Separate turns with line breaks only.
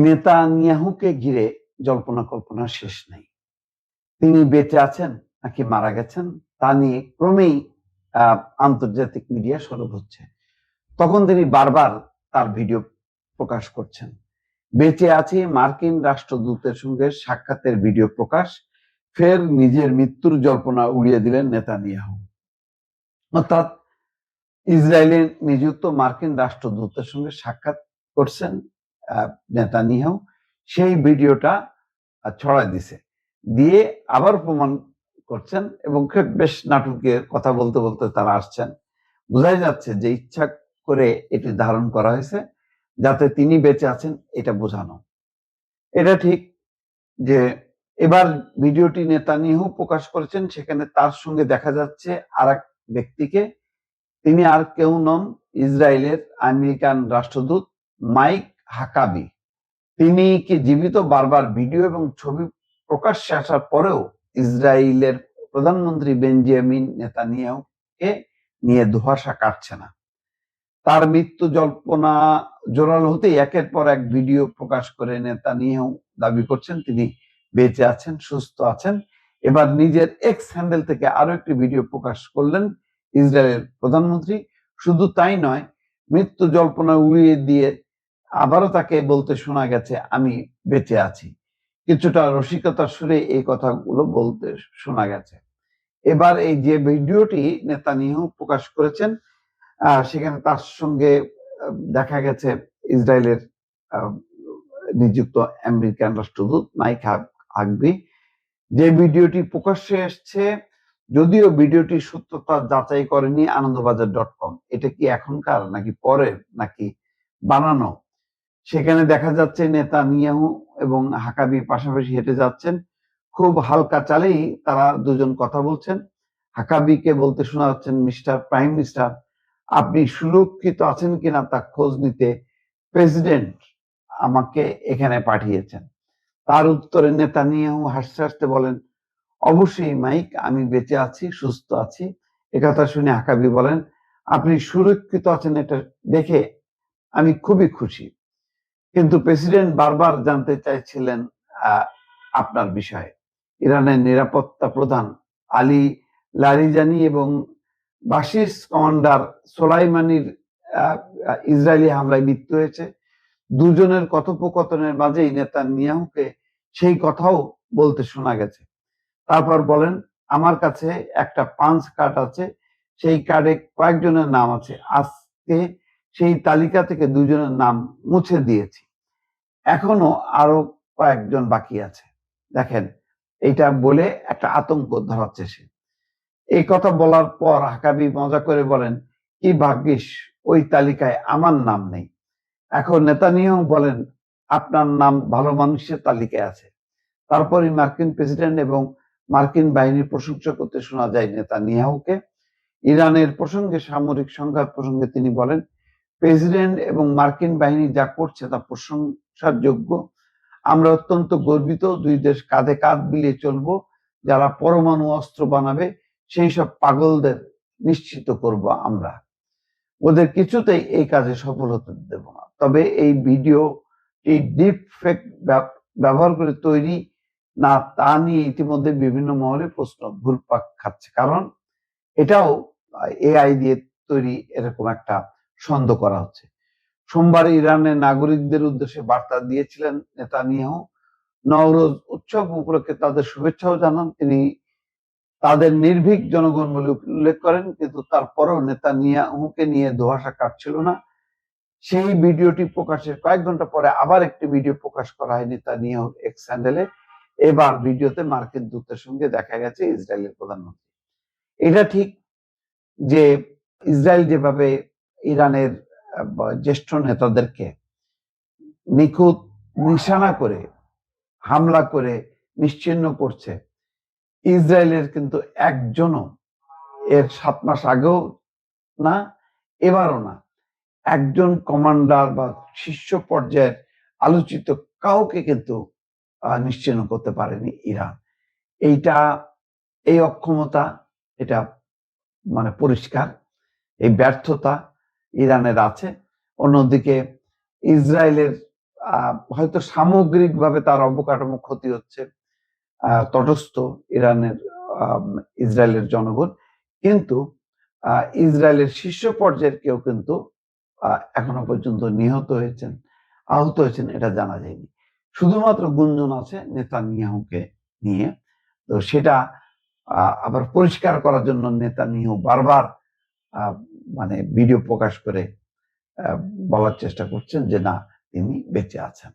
নেতানিয়াহুকে ঘিরে জল্পনা কল্পনার শেষ নেই। তিনি বেঁচে আছেন নাকি মারা গেছেন তা নিয়ে ক্রমেই আন্তর্জাতিক মিডিয়া সরব হচ্ছে। তখন তিনি বারবার তার ভিডিও প্রকাশ করছেন। বেঁচে আছে মার্কিন রাষ্ট্রদূতের সঙ্গে সাক্ষাতের ভিডিও প্রকাশ, ফের নিজের মৃত্যুর জল্পনা উড়িয়ে দিলেন নেতানিয়াহু। অর্থাৎ ইসরায়েলে নিযুক্ত মার্কিন রাষ্ট্রদূতের সঙ্গে সাক্ষাৎ করছেন নেতানিয়াহু, সেই ভিডিওটা ছড়ায় দিছে, দিয়ে আবার প্রমাণ করছেন এবং বেশ নাটকীয় কথা বলতে বলতে তারা আসছেন। বোঝাই যাচ্ছে যে ইচ্ছা করে এটি ধারণ করা হয়েছে যাতে তিনি বেঁচে আছেন এটা বোঝানো। এটা ঠিক যে এবার ভিডিওটি নেতানিয়াহু প্রকাশ করেছেন, সেখানে তার সঙ্গে দেখা যাচ্ছে আর এক ব্যক্তিকে। তিনি আর কেউ নন, ইসরায়েলের আমেরিকান রাষ্ট্রদূত মাইক হাকাবি। তিনি কি জীবিত? বারবার ভিডিও এবং ছবি প্রকাশ্যে আসার পরেও ইসরায়েলের প্রধানমন্ত্রী বেঞ্জামিন নেতানিয়াহুকে নিয়ে ধোঁয়াশা কাটছে না। তার মৃত্যু জল্পনা জোরালো হতেই একের পর এক ভিডিও প্রকাশ করে নেতানিয়াহু দাবি করছেন তিনি বেঁচে আছেন, সুস্থ আছেন। এবার নিজের এক্স হ্যান্ডেল থেকে আরো একটি ভিডিও প্রকাশ করলেন ইসরায়েলের প্রধানমন্ত্রী। শুধু তাই নয়, মৃত্যু জল্পনা উড়িয়ে দিয়ে আবারও তাকে বলতে শোনা গেছে আমি বেঁচে আছি। কিছুটা রসিকতার সুরে এই কথাগুলো বলতে শোনা গেছে। এবার এই যে ভিডিওটি নেতানিয়াহু প্রকাশ করেছেন, সেখানে তার সঙ্গে দেখা গেছে ইসরায়েলের নিযুক্ত আমেরিকান রাষ্ট্রদূত মাইক হাকবি। যে ভিডিওটি প্রকাশ্যে এসছে, যদিও ভিডিওটি সত্যতা যাচাই করেনি আনন্দবাজার.com। এটা কি এখনকার নাকি পরের নাকি বানানো? সেখানে দেখা যাচ্ছে নেতানিয়াহু এবং হাকাবি পাশাপাশি হেঁটে যাচ্ছেন, খুব হালকা চালেই তারা দুজন কথা বলছেন। হাকাবিকে বলতে শোনা যাচ্ছে, মিস্টার প্রাইম মিনিস্টার, আপনি সুরক্ষিত আছেন কিনা তা খোঁজ নিতে প্রেসিডেন্ট আমাকে এখানে পাঠিয়েছেন। তার উত্তরে নেতানিয়াহু হাসতে হাসতে বলেন, অবশ্যই মাইক, আমি বেঁচে আছি, সুস্থ আছি। একথা শুনে হাকাবি বলেন, আপনি সুরক্ষিত আছেন এটা দেখে আমি খুবই খুশি, কিন্তু প্রেসিডেন্ট বারবার জানতে চাইছিলেন আপনার বিষয়ে। ইরানের নিরাপত্তা প্রধান আলী লারিজানি এবং বাশিস কমান্ডার সোলাইমানির ইসরায়েলি হামলায় মৃত্যু হয়েছে। দুজনের কথোপকথনের মাঝেই নেতানিয়াহুকে সেই কথাও বলতে শোনা গেছে। তারপর বলেন, আমার কাছে একটা পাঞ্চ কার্ড আছে, সেই কার্ডে কয়েকজনের নাম আছে। আজকে সেই তালিকা থেকে দুজনের নাম মুছে দিয়েছি, এখনো আরো কয়েকজন বাকি আছে। দেখেন, এইটা বলে একটা আতঙ্ক ধরাচ্ছে সে। এই কথা বলার পর হাকাবি মজা করে বলেন, কি ভাগ্যিস ওই তালিকায় আমার নাম নেই। এখন নেতানিয়াহু বলেন, আপনার নাম ভালো মানুষের তালিকায় আছে। তারপরই মার্কিন প্রেসিডেন্ট এবং মার্কিন বাহিনীর প্রশংসা করতে শোনা যায় নেতানিয়াহুকে। ইরানের প্রসঙ্গে, সামরিক সংঘাত প্রসঙ্গে তিনি বলেন, প্রেসিডেন্ট এবং মার্কিন বাহিনী যা করছে তা প্রশংসার যোগ্য। আমরা অত্যন্ত গর্বিত, দুই দেশ কাঁধে কাঁধ মিলিয়ে চলবো। যারা পরমাণু অস্ত্র বানাবে সেই সব পাগলদের নিশ্চিত করব আমরা, ওদের কিছুতেই এই কাজে সফল হতে দেব না। তবে এই ভিডিও এই ডিপ ফেক ব্যবহার করে তৈরি না তা নিয়ে ইতিমধ্যে বিভিন্ন মহলে প্রশ্ন ঘুরপাক খাচ্ছে, কারণ এটাও এআই দিয়ে তৈরি এরকম একটা সন্দেহ করা হচ্ছে। সোমবার ইরানের নাগরিকদের উদ্দেশ্যে বার্তা দিয়েছিলেন নেতানিয়াহু। নওরোজ উৎসব উপলক্ষে তাদের শুভেচ্ছাও জানান তিনি। তাদের নির্ভীক জনগণ বলে উল্লেখ করেন, কিন্তু তারপরেও নেতানিয়াহুকে নিয়ে ধোঁয়াশা কাটছিল না। সেই ভিডিওটি প্রকাশের কয়েক ঘন্টা পরে আবার একটি ভিডিও প্রকাশ করা হয় নেতানিয়াহুর এক্স হ্যান্ডেলে। এবার ভিডিওতে মার্কিন দূতের সঙ্গে দেখা গেছে ইসরায়েলের প্রধানমন্ত্রী। এটা ঠিক যে ইসরায়েল যেভাবে ইরানের জ্যেষ্ঠ নেতাদেরকে নিখুঁত নিশানা করে হামলা করে নিশ্চিহ্ন করছে, ইসরায়েলের কিন্তু একজনও এর 7 মাস আগেও না, এবারও না, একজন কমান্ডার বা শীর্ষ পর্যায়ের আলোচিত কাউকে কিন্তু নিশ্চিহ্ন করতে পারেনি ইরান। এইটা, এই অক্ষমতা, এটা মানে পরিষ্কার, এই ব্যর্থতা ইরানের আছে। অন্যদিকে ইসরায়েলের হয়তো সামগ্রিকভাবে তার অবকাঠামো ক্ষতি হচ্ছে, তটস্থ ইরানের ইসরায়েলের জনগণ, কিন্তু ইসরায়েলের শীর্ষ পর্যায়ের কেউ কিন্তু এখনো পর্যন্ত নিহত হয়েছেন, আহত হয়েছেন এটা জানা যায়নি। শুধুমাত্র গুঞ্জন আছে নেতানিয়াহুকে নিয়ে। তো সেটা আবার পরিষ্কার করার জন্য নেতানিয়াহু বারবার মানে ভিডিও প্রকাশ করে বলার চেষ্টা করছেন যে না, তিনি বেঁচে আছেন।